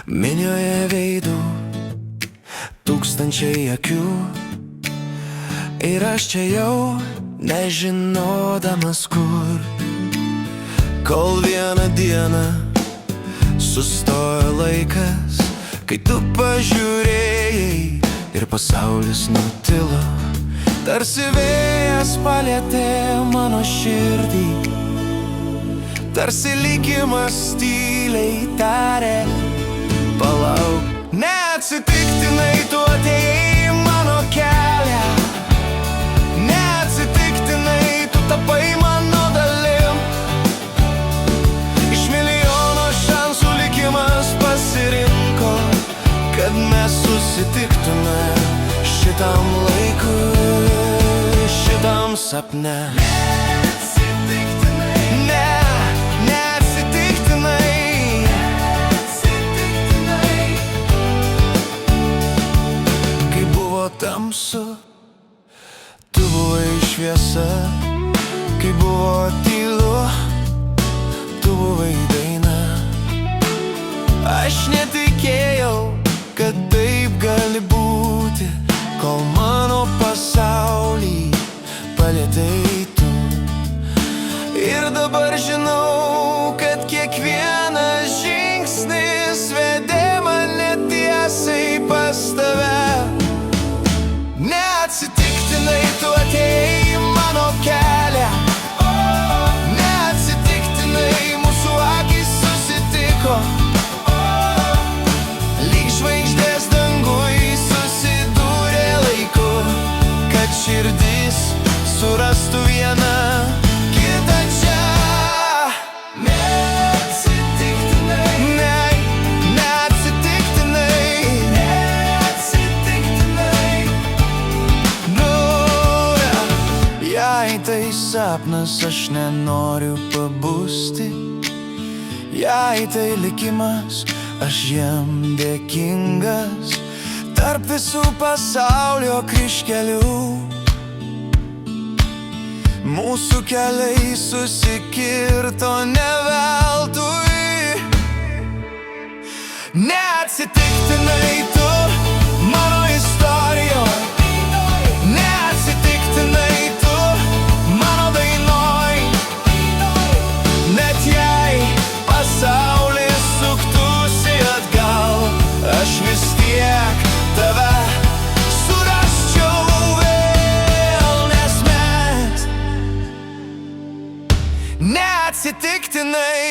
Minioje veidų, tūkstančiai akių, ir aš čia jau nežinodamas kur. Kol vieną dieną sustojo laikas, kai tu pažiūrėjai ir pasaulis nutilo. Tarsi vėjas palietė mano širdį, tarsi likimas tyliai tarė: palauk, neatsitiktinai tu atėjai į mano kelią, neatsitiktinai tu tapai mano dalim. Iš milijono šansų likimas pasirinko, kad mes susitiktume šitam laikui, šitam sapne. Tamsu, tu buvai šviesa, kai buvo tylu, tu buvai daina. Aš netikėjau, kad taip gali būti, kol mano pasaulį palietei tu. Ir dabar žinau, kad kiekvienas žingsnis vedė mane tiesiai pas tave. Neatsitiktinai tu atėjai į mano kelią, neatsitiktinai mūsų akys susitiko. Lyg žvaigždės danguj susidūrė laiku, kad širdis surastų vieną kitą čia. Jei tai sapnas, aš nenoriu pabusti. Jei tai likimas, aš jam dėkingas. Tarp visų pasaulio kryžkelių mūsų keliai susikirto ne veltui. Neatsitiktinai tu mano istorijoj, neatsitiktinai aš vis tiek tave surasčiau vėl, nes mes neatsitiktinai